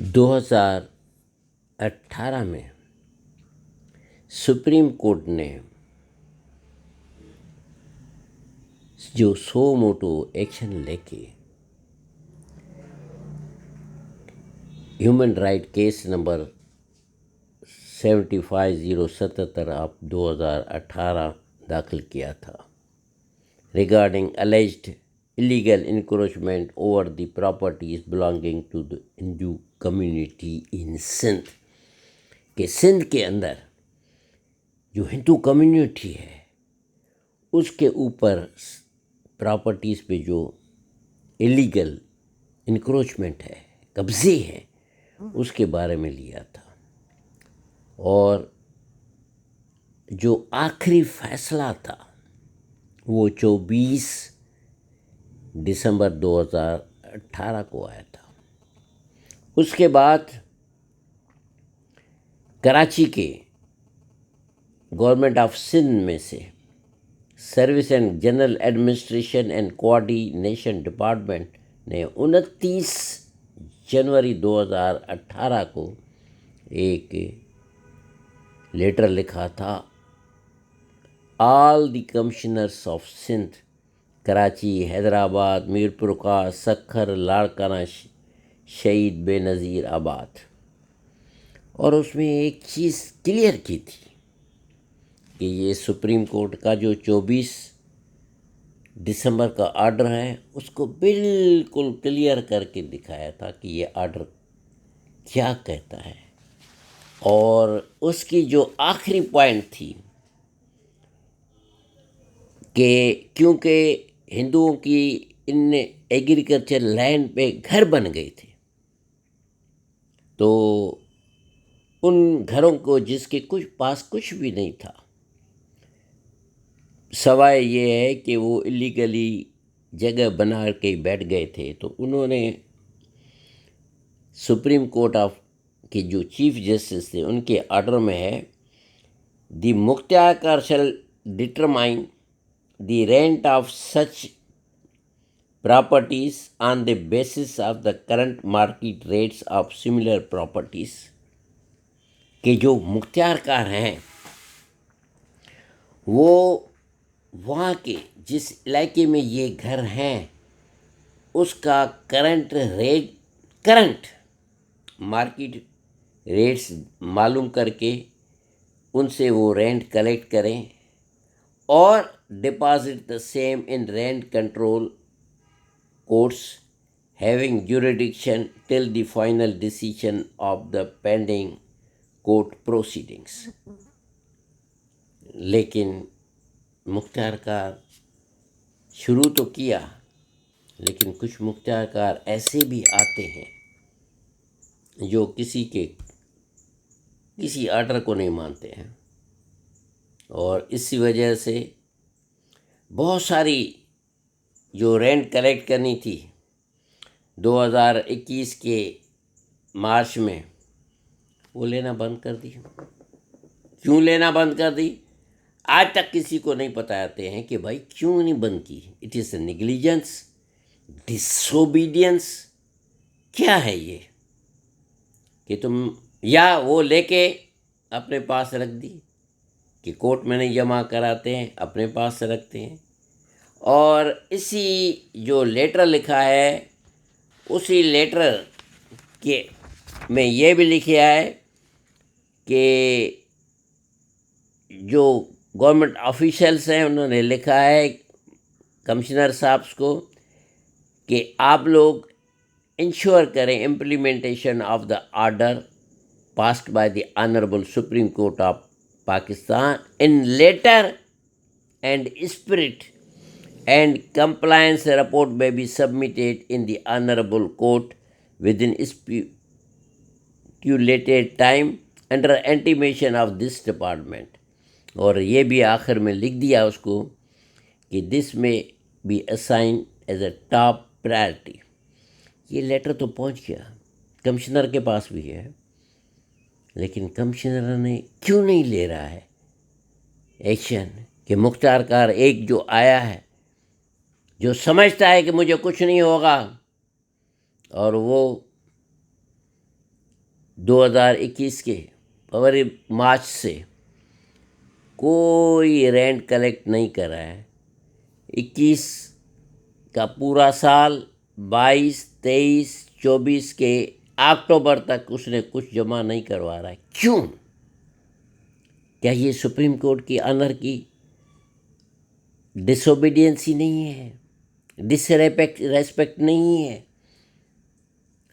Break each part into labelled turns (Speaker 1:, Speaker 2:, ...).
Speaker 1: 2018 میں supreme court نے جو سو موٹو ایکشن لے کے human right case number 75077 of 2018 داخل کیا تھا regarding alleged illegal encroachment over the properties belonging to the Hindu community in Sindh کہ سندھ کے اندر جو ہندو کمیونٹی ہے اس کے اوپر پراپرٹیز پہ جو ایلیگل انکروچمنٹ ہے، قبضے ہیں، اس کے بارے میں لیا تھا. اور جو آخری فیصلہ تھا وہ 24 دسمبر 2018 کو آیا تھا. اس کے بعد کراچی کے گورنمنٹ آف سندھ میں سے service and general administration and coordination department نے 29 جنوری 2018 کو ایک لیٹر لکھا تھا آل دی کمشنرس آف سندھ، کراچی، حیدرآباد، میر پرکاش، سکھر، لاڑکانہ، شہید بے نظیر آباد. اور اس میں ایک چیز کلیئر کی تھی کہ یہ سپریم کورٹ کا جو 24 دسمبر کا آرڈر ہے اس کو بالکل کلیئر کر کے دکھایا تھا کہ یہ آرڈر کیا کہتا ہے. اور اس کی جو آخری پوائنٹ تھی کہ کیونکہ ہندوؤں کی ان ایگریکلچر لینڈ پہ گھر بن گئے تھے تو ان گھروں کو جس کے پاس کچھ بھی نہیں تھا سوائے یہ ہے کہ وہ اللیگلی جگہ بنا کے بیٹھ گئے تھے، تو انہوں نے سپریم کورٹ آف کے جو چیف جسٹس تھے ان کے آرڈر میں ہے دی مختار کار shall determine the rent of such properties on the basis of the current market rates of similar properties, کہ جو مختار کار ہیں وہ وہاں کے جس علاقے میں یہ گھر ہیں اس کا کرنٹ مارکیٹ ریٹس معلوم کر کے ان سے وہ رینٹ کلیکٹ کریں اور deposit the same in rent control courts having jurisdiction till the final decision of the pending court proceedings. لیکن مختار کار شروع تو کیا، لیکن کچھ مختار کار ایسے بھی آتے ہیں جو کسی آرڈر کو نہیں مانتے ہیں، اور اسی وجہ سے بہت ساری جو رینٹ کلیکٹ کرنی تھی 2021 کے مارچ میں وہ لینا بند کر دی. کیوں لینا بند کر دی آج تک کسی کو نہیں بتاتے ہیں کہ بھائی کیوں نہیں بند کی. It is a negligence, disobedience. کیا ہے یہ کہ تم یا وہ لے کے اپنے پاس رکھ دی کہ کورٹ میں نہیں جمع کراتے ہیں، اپنے پاس رکھتے ہیں. اور اسی جو لیٹر لکھا ہے اسی لیٹر کے میں یہ بھی لکھا ہے کہ جو گورنمنٹ آفیشلس ہیں انہوں نے لکھا ہے کمشنر صاحب کو کہ آپ لوگ انشور کریں implementation of the order passed by the honourable supreme court of Pakistan in letter and spirit and compliance report may be submitted in the honorable court within stipulated time under intimation of this department. اور یہ بھی آخر میں لکھ دیا اس کو کہ this may be assign as a top priority. یہ لیٹر تو پہنچ گیا، کمشنر کے پاس بھی ہے، لیکن کمشنر نے کیوں نہیں لے رہا ہے ایکشن کہ مختار کار ایک جو آیا ہے جو سمجھتا ہے کہ مجھے کچھ نہیں ہوگا اور وہ 2021 کے فروری مارچ سے کوئی رینٹ کلیکٹ نہیں کرا ہے. 21 کا پورا سال، 22، 23، 24 کے اکتوبر تک اس نے کچھ جمع نہیں کروا رہا ہے. کیوں؟ کیا یہ سپریم کورٹ کی آنر کی ڈس اوبیڈینسی نہیں ہے، ڈس ریسپیکٹ نہیں ہے؟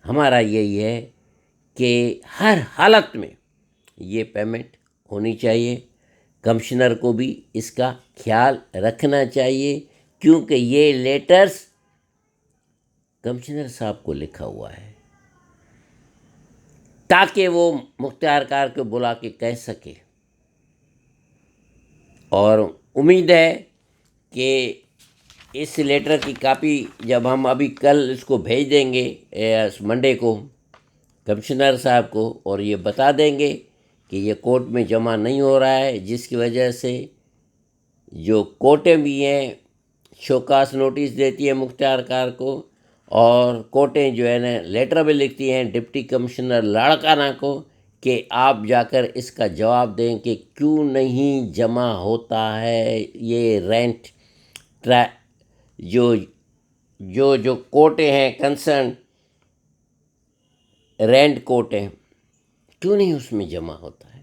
Speaker 1: ہمارا یہی ہے کہ ہر حالت میں یہ پیمنٹ ہونی چاہیے. کمشنر کو بھی اس کا خیال رکھنا چاہیے، کیونکہ یہ لیٹرز کمشنر صاحب کو لکھا ہوا ہے تاکہ وہ مختار کار کو بلا کے کہہ سکے. اور امید ہے کہ اس لیٹر کی کاپی جب ہم ابھی کل اس کو بھیج دیں گے منڈے کو کمشنر صاحب کو، اور یہ بتا دیں گے کہ یہ کورٹ میں جمع نہیں ہو رہا ہے، جس کی وجہ سے جو کورٹیں بھی ہیں شوکاس نوٹس دیتی ہیں مختار کار کو، اور کورٹیں جو ہے نا لیٹر بھی لکھتی ہیں ڈپٹی کمشنر لاڑکانہ کو کہ آپ جا کر اس کا جواب دیں کہ کیوں نہیں جمع ہوتا ہے یہ رینٹ. جو کورٹیں ہیں کنسرن رینٹ کورٹیں، کیوں نہیں اس میں جمع ہوتا ہے؟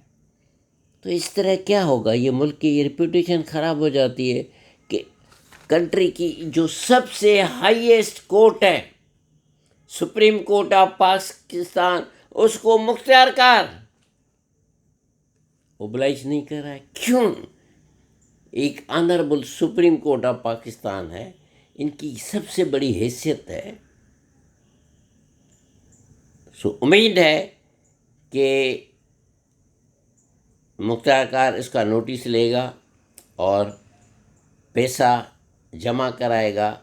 Speaker 1: تو اس طرح کیا ہوگا؟ یہ ملک کی ریپوٹیشن خراب ہو جاتی ہے کہ کنٹری کی جو سب سے ہائیسٹ کورٹ ہے سپریم کورٹ آف پاکستان، اس کو مختار کار اوبلائز نہیں کر رہا ہے. کیوں؟ ایک honourable supreme court of Pakistan ہے، ان کی سب سے بڑی حیثیت ہے. امید ہے کہ مختار کار اس کا نوٹس لے گا اور پیسہ جمع کرائے گا